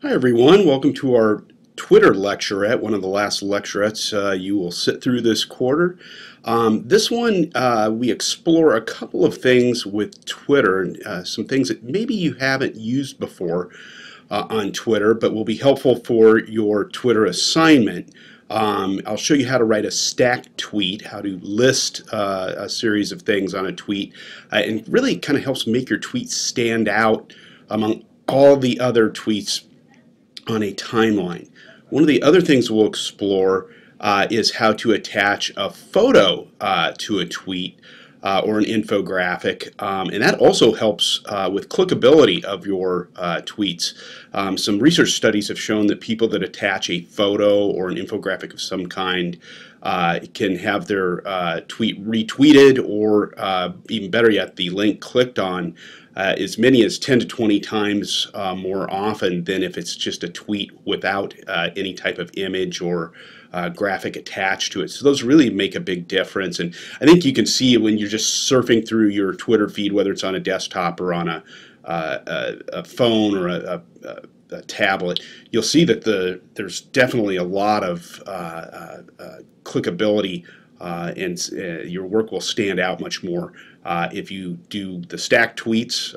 Hi everyone, welcome to our Twitter lecturette, one of the last lecturettes you will sit through this quarter. This one we explore a couple of things with Twitter, some things that maybe you haven't used before on Twitter, but will be helpful for your Twitter assignment. I'll show you how to write a stacked tweet, how to list a series of things on a tweet, and really kind of helps make your tweet stand out among all the other tweets on a timeline. One of the other things we'll explore is how to attach a photo to a tweet or an infographic, and that also helps with clickability of your tweets. Some research studies have shown that people that attach a photo or an infographic of some kind can have their tweet retweeted, or even better yet, the link clicked on as many as 10 to 20 times more often than if it's just a tweet without any type of image or graphic attached to it. So those really make a big difference, and I think you can see when you're just surfing through your Twitter feed, whether it's on a desktop or on a phone or a tablet, you'll see that there's definitely a lot of clickability, and your work will stand out much more if you do the stacked tweets,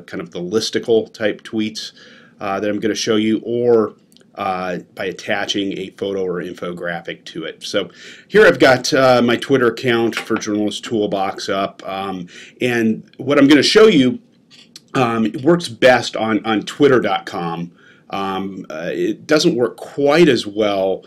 kind of the listicle type tweets that I'm going to show you, or by attaching a photo or infographic to it. So here I've got my Twitter account for Journalist Toolbox up, and what I'm going to show you it works best on Twitter.com. It doesn't work quite as well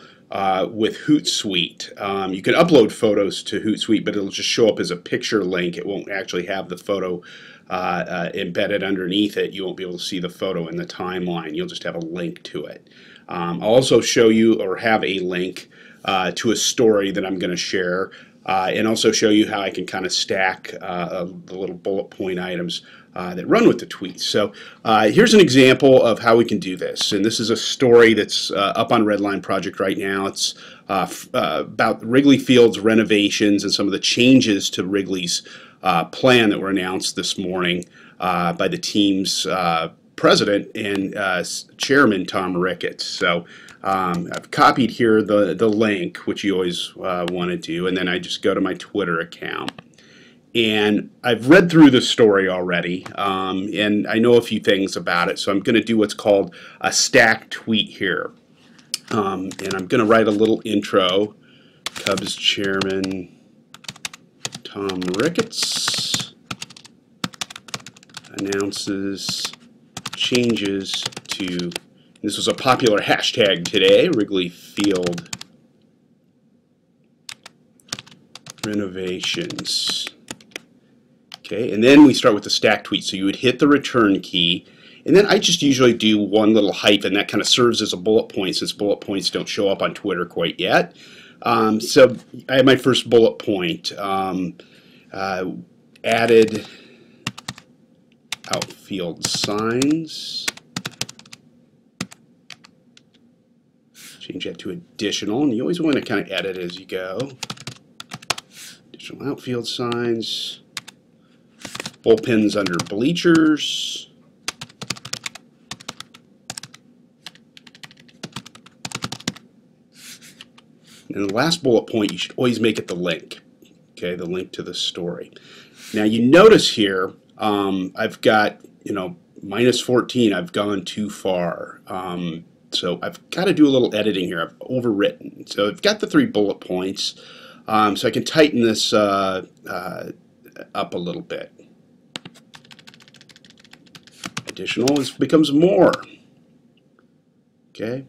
with Hootsuite. You can upload photos to Hootsuite, but it'll just show up as a picture link. It won't actually have the photo embedded underneath it. You won't be able to see the photo in the timeline. You'll just have a link to it. I'll also show you, or have a link to a story that I'm going to share, and also show you how I can kind of stack the little bullet point items that run with the tweets. So here's an example of how we can do this, and this is a story that's up on Redline Project right now. It's about Wrigley Field's renovations and some of the changes to Wrigley's plan that were announced this morning by the team's president and chairman, Tom Ricketts. So I've copied here the link, which you always want to do, and then I just go to my Twitter account. And I've read through the story already, and I know a few things about it, so I'm going to do what's called a stacked tweet here. And I'm going to write a little intro. Cubs chairman Tom Ricketts announces changes to, this was a popular hashtag today, Wrigley Field renovations. Okay, and then we start with the stack tweet. So you would hit the return key, and then I just usually do one little hyphen that kind of serves as a bullet point, since bullet points don't show up on Twitter quite yet. So I have my first bullet point. Added outfield signs. Change that to additional, and you always want to kind of edit as you go. Additional outfield signs. Bullpens under bleachers. And the last bullet point, you should always make it the link. Okay, the link to the story. Now you notice here, I've got, minus 14. I've gone too far. So I've got to do a little editing here. I've overwritten. So I've got the 3 bullet points. So I can tighten this up a little bit. Additional becomes more. Okay.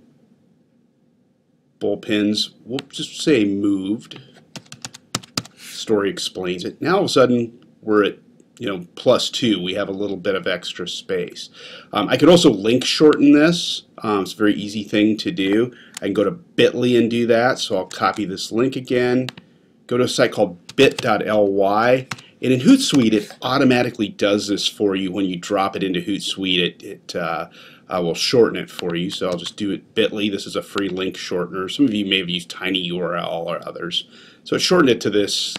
Bullpens, we'll just say moved. Story explains it. Now all of a sudden we're at +2. We have a little bit of extra space. I could also link shorten this. It's a very easy thing to do. I can go to bit.ly and do that. So I'll copy this link again. Go to a site called bit.ly. And in Hootsuite, it automatically does this for you when you drop it into Hootsuite. It will shorten it for you. So I'll just do it bit.ly. This is a free link shortener. Some of you may have used tinyURL or others. So it shortened it to this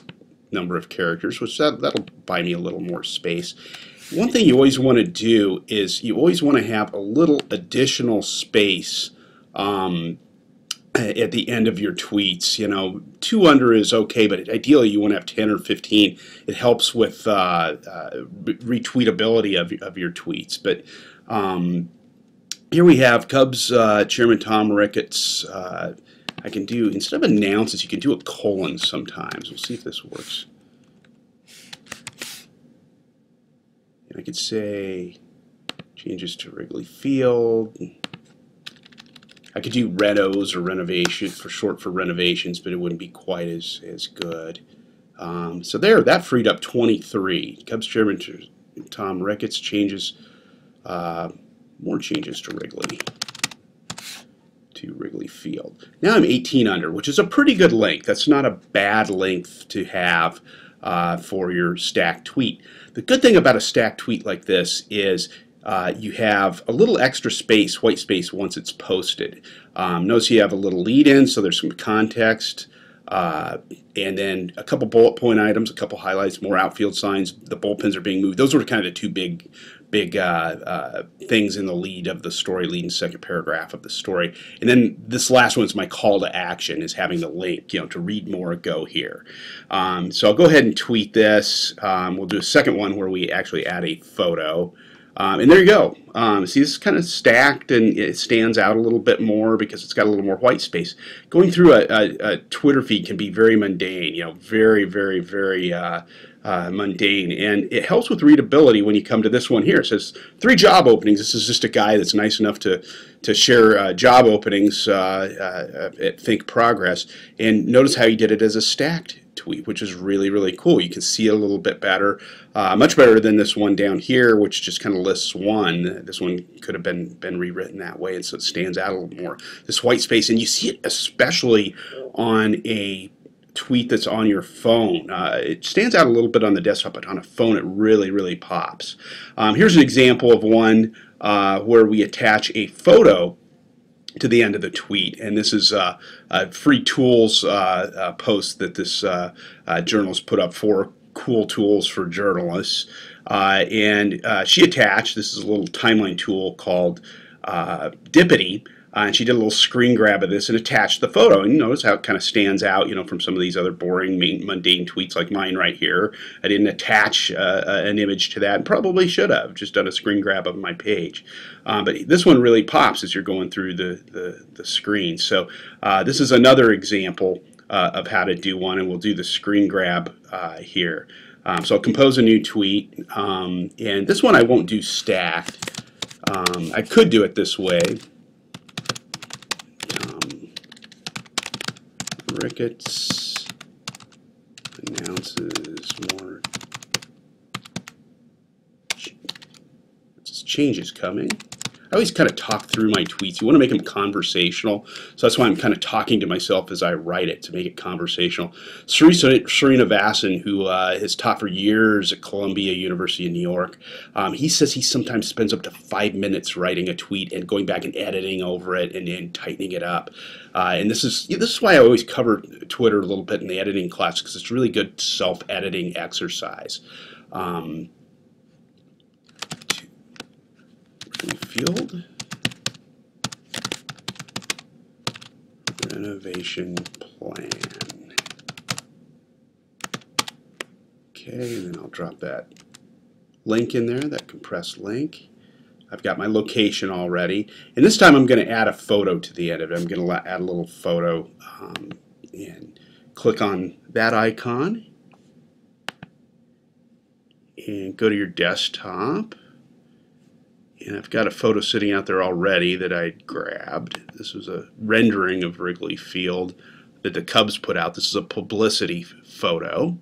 number of characters, which that'll buy me a little more space. One thing you always want to do is you always want to have a little additional space at the end of your tweets. You know, 2 under is okay, but ideally you want to have 10 or 15. It helps with retweetability of your tweets. But here we have Cubs Chairman Tom Ricketts. I can do, instead of announces, you can do a colon sometimes. We'll see if this works. And I could say changes to Wrigley Field. I could do renos or renovation, for short for renovations, but it wouldn't be quite as good. So there, that freed up 23. Cubs Chairman Tom Ricketts changes, more changes to Wrigley Field. Now I'm 18 under, which is a pretty good length. That's not a bad length to have for your stacked tweet. The good thing about a stacked tweet like this is you have a little extra space, white space, once it's posted. Notice you have a little lead in, so there's some context, and then a couple bullet point items, a couple highlights, more outfield signs. The bullpens are being moved. Those were kind of the two big things in the lead of the story, lead and second paragraph of the story. And then this last one's my call to action, is having the link, you know, to read more, go here. So I'll go ahead and tweet this. We'll do a second one where we actually add a photo. And there you go. See, this is kind of stacked, and it stands out a little bit more because it's got a little more white space. Going through a Twitter feed can be very mundane, you know, very mundane, and it helps with readability when you come to this one here. It says 3 job openings. This is just a guy that's nice enough to share job openings at Think Progress, and notice how he did it as a stacked tweet, which is really cool. You can see it a little bit better, much better than this one down here, which just kind of lists one. This one could have been rewritten that way, and so it stands out a little more. This white space, and you see it especially on a tweet that's on your phone. It stands out a little bit on the desktop, but on a phone it really pops. Here's an example of one where we attach a photo to the end of the tweet, and this is a free tools post that this journalist put up for cool tools for journalists, and she attached, this is a little timeline tool called Dippity, and she did a little screen grab of this and attached the photo, and you notice how it kind of stands out, you know, from some of these other boring, mundane tweets like mine right here. I didn't attach an image to that, and probably should have just done a screen grab of my page. But this one really pops as you're going through the screen. So this is another example of how to do one, and we'll do the screen grab here. So I'll compose a new tweet, and this one I won't do stacked. I could do it this way. Ricketts announces more changes coming. I always kind of talk through my tweets. You want to make them conversational, so that's why I'm kind of talking to myself as I write it, to make it conversational. Serena Vassan, who has taught for years at Columbia University in New York, he says he sometimes spends up to 5 minutes writing a tweet and going back and editing over it and tightening it up. And this is why I always cover Twitter a little bit in the editing class, because it's really good self-editing exercise. Field renovation plan. Okay, and then I'll drop that link in there, that compressed link. I've got my location already, and this time I'm going to add a photo to the end of it. I'm going to add a little photo and click on that icon and go to your desktop. And I've got a photo sitting out there already that I grabbed. This was a rendering of Wrigley Field that the Cubs put out. This is a publicity photo.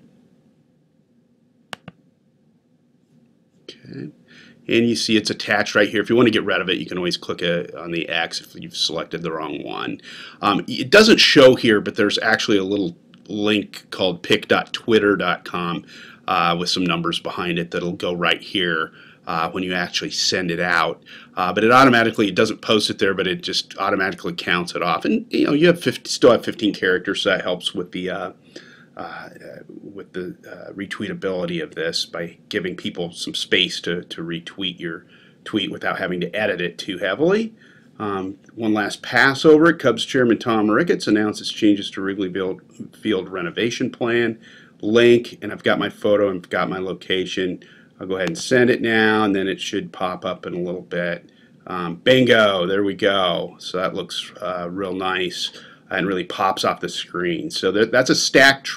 Okay. And you see it's attached right here. If you want to get rid of it, you can always click on the X if you've selected the wrong one. It doesn't show here, but there's actually a little link called pic.twitter.com with some numbers behind it that'll go right here. When you actually send it out, but it doesn't post it there, but it just automatically counts it off. And you know, you have still have 15 characters, so that helps with the with the retweetability of this by giving people some space to retweet your tweet without having to edit it too heavily. One last pass over it. Cubs chairman Tom Ricketts announces changes to Wrigley Field renovation plan. Link, and I've got my photo and I've got my location. I'll go ahead and send it now, and then it should pop up in a little bit. Bingo, there we go. So that looks real nice and really pops off the screen. So that's a stacked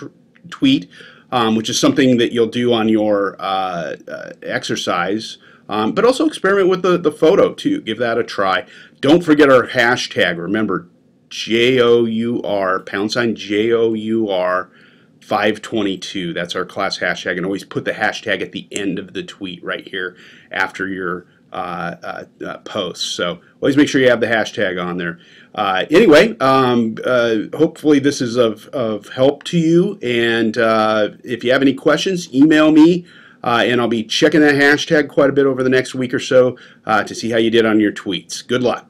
tweet, which is something that you'll do on your exercise, but also experiment with the photo too. Give that a try. Don't forget our hashtag. Remember, JOUR, #JOUR 522. That's our class hashtag, and always put the hashtag at the end of the tweet right here after your posts. So always make sure you have the hashtag on there. Anyway, hopefully this is of help to you, and if you have any questions, email me, and I'll be checking that hashtag quite a bit over the next week or so to see how you did on your tweets. Good luck.